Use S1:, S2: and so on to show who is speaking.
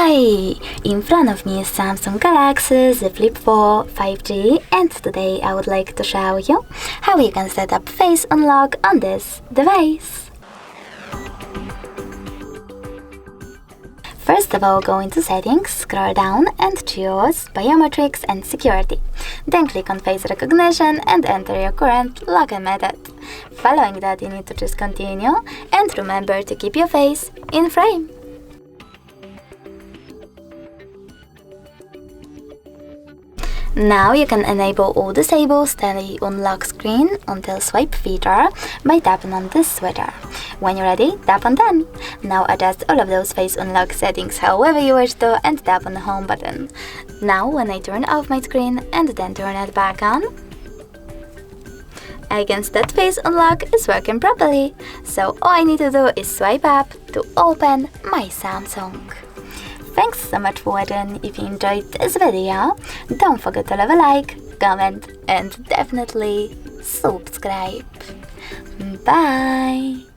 S1: Hi! In front of me is Samsung Galaxy Z Flip4 5G, and today I would like to show you how you can set up face unlock on this device. First of all, go into Settings, scroll down and choose Biometrics and Security. Then click on Face Recognition and enter your current login method. Following that, you need to choose Continue and remember to keep your face in frame. Now you can enable or disable Steady Unlock Screen Until Swipe feature by tapping on this switcher. When you're ready, tap on Done. Now adjust all of those face unlock settings however you wish to and tap on the Home button. Now when I turn off my screen and then turn it back on, I can see that face unlock is working properly. So all I need to do is swipe up to open my Samsung. Thanks so much for watching. If you enjoyed this video, don't forget to leave a like, comment and definitely subscribe. Bye!